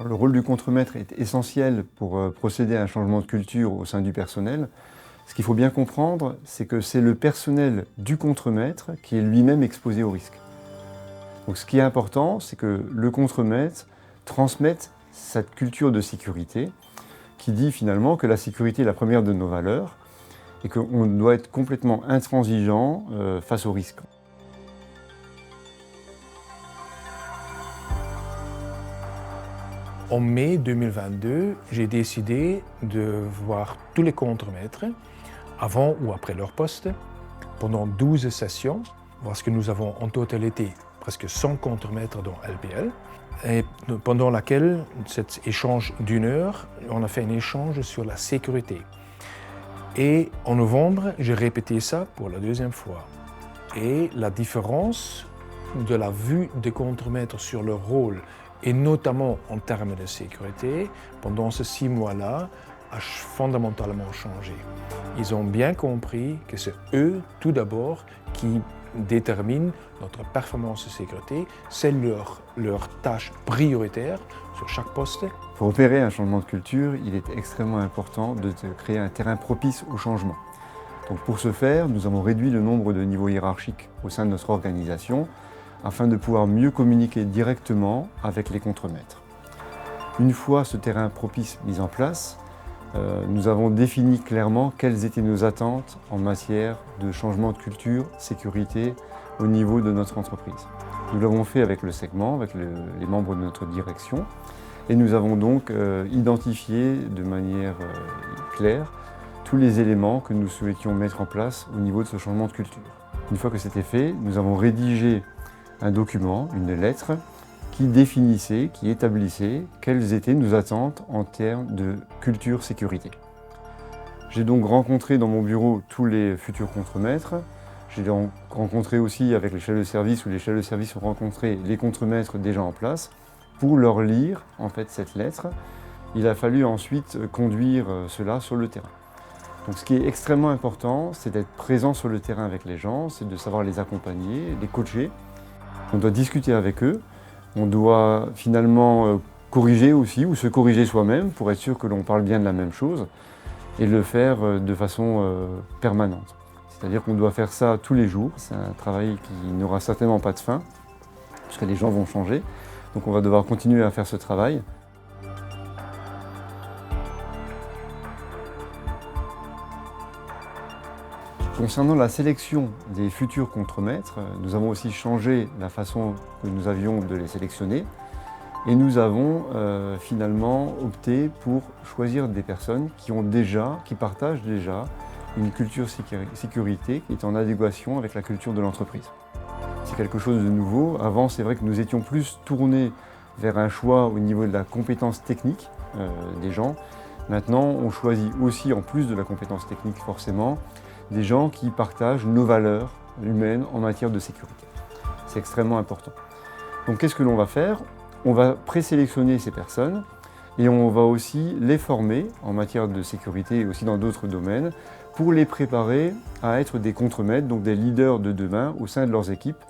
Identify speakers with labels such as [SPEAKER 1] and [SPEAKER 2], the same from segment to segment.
[SPEAKER 1] Le rôle du contremaître est essentiel pour procéder à un changement de culture au sein du personnel. Ce qu'il faut bien comprendre, c'est que c'est le personnel du contremaître qui est lui-même exposé au risque. Donc ce qui est important, c'est que le contremaître transmette cette culture de sécurité qui dit finalement que la sécurité est la première de nos valeurs et qu'on doit être complètement intransigeant face au risque.
[SPEAKER 2] En mai 2022, j'ai décidé de voir tous les contremaîtres, avant ou après leur poste, pendant 12 sessions, parce que nous avons en totalité presque 100 contremaîtres dans LPL, et pendant laquelle, cet échange d'1 heure, on a fait un échange sur la sécurité. Et en novembre, j'ai répété ça pour la 2e fois. Et la différence de la vue des contremaîtres sur leur rôle, et notamment en termes de sécurité, pendant ces 6 mois-là, a fondamentalement changé. Ils ont bien compris que c'est eux, tout d'abord, qui déterminent notre performance de sécurité. C'est leur tâche prioritaire sur chaque poste.
[SPEAKER 1] Pour opérer un changement de culture, il est extrêmement important de créer un terrain propice au changement. Donc pour ce faire, nous avons réduit le nombre de niveaux hiérarchiques au sein de notre organisation afin de pouvoir mieux communiquer directement avec les contremaîtres. Une fois ce terrain propice mis en place, nous avons défini clairement quelles étaient nos attentes en matière de changement de culture, sécurité au niveau de notre entreprise. Nous l'avons fait avec le segment, avec les membres de notre direction, et nous avons donc identifié de manière claire tous les éléments que nous souhaitions mettre en place au niveau de ce changement de culture. Une fois que c'était fait, nous avons rédigé un document, une lettre, qui définissait, qui établissait quelles étaient nos attentes en termes de culture sécurité. J'ai donc rencontré dans mon bureau tous les futurs contremaîtres. J'ai rencontré aussi avec les chefs de service, ou les chefs de service ont rencontré les contremaîtres déjà en place pour leur lire en fait cette lettre. Il a fallu ensuite conduire cela sur le terrain. Donc ce qui est extrêmement important, c'est d'être présent sur le terrain avec les gens, c'est de savoir les accompagner, les coacher. On doit discuter avec eux, on doit finalement corriger aussi, ou se corriger soi-même pour être sûr que l'on parle bien de la même chose et le faire de façon permanente. C'est-à-dire qu'on doit faire ça tous les jours. C'est un travail qui n'aura certainement pas de fin, puisque les gens vont changer. Donc on va devoir continuer à faire ce travail. Concernant la sélection des futurs contremaîtres, nous avons aussi changé la façon que nous avions de les sélectionner et nous avons finalement opté pour choisir des personnes qui partagent déjà une culture sécurité qui est en adéquation avec la culture de l'entreprise. C'est quelque chose de nouveau. Avant, c'est vrai que nous étions plus tournés vers un choix au niveau de la compétence technique des gens. Maintenant, on choisit aussi, en plus de la compétence technique forcément, des gens qui partagent nos valeurs humaines en matière de sécurité. C'est extrêmement important. Donc qu'est-ce que l'on va faire? On va présélectionner ces personnes et on va aussi les former en matière de sécurité et aussi dans d'autres domaines pour les préparer à être des contremaîtres, donc des leaders de demain au sein de leurs équipes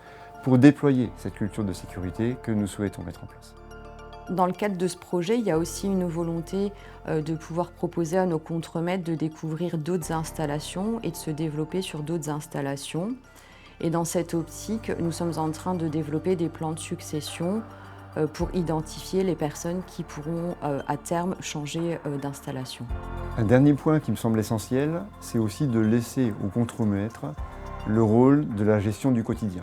[SPEAKER 1] pour déployer cette culture de sécurité que nous souhaitons mettre en place.
[SPEAKER 3] Dans le cadre de ce projet, il y a aussi une volonté de pouvoir proposer à nos contremaîtres de découvrir d'autres installations et de se développer sur d'autres installations. Et dans cette optique, nous sommes en train de développer des plans de succession pour identifier les personnes qui pourront à terme changer d'installation.
[SPEAKER 1] Un dernier point qui me semble essentiel, c'est aussi de laisser aux contremaîtres le rôle de la gestion du quotidien.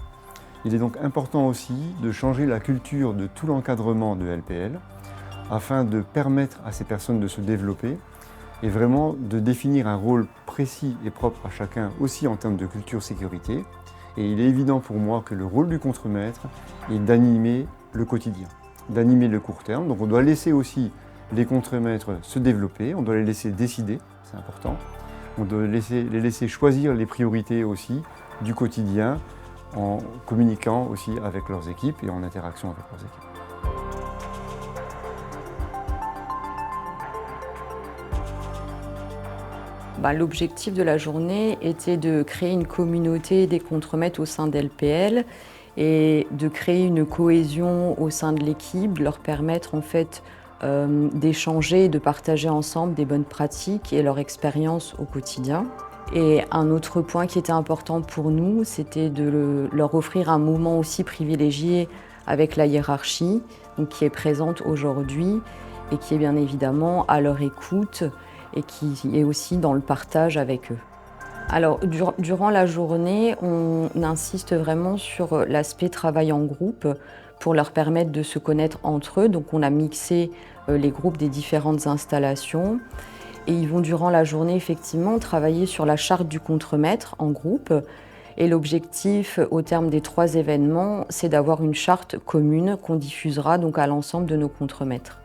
[SPEAKER 1] Il est donc important aussi de changer la culture de tout l'encadrement de LPL afin de permettre à ces personnes de se développer et vraiment de définir un rôle précis et propre à chacun aussi en termes de culture sécurité. Et il est évident pour moi que le rôle du contremaître est d'animer le quotidien, d'animer le court terme. Donc on doit laisser aussi les contremaîtres se développer, on doit les laisser décider, c'est important. On doit les laisser choisir les priorités aussi du quotidien, en communiquant aussi avec leurs équipes et en interaction avec leurs équipes.
[SPEAKER 3] L'objectif de la journée était de créer une communauté des contremaîtres au sein d'LPL et de créer une cohésion au sein de l'équipe, de leur permettre en fait d'échanger et de partager ensemble des bonnes pratiques et leur expérience au quotidien. Et un autre point qui était important pour nous, c'était de leur offrir un moment aussi privilégié avec la hiérarchie, donc qui est présente aujourd'hui et qui est bien évidemment à leur écoute et qui est aussi dans le partage avec eux. Alors, durant la journée, on insiste vraiment sur l'aspect travail en groupe pour leur permettre de se connaître entre eux. Donc, on a mixé les groupes des différentes installations et ils vont durant la journée effectivement travailler sur la charte du contremaître en groupe. Et l'objectif, au terme des 3 événements, c'est d'avoir une charte commune qu'on diffusera donc à l'ensemble de nos contremaîtres.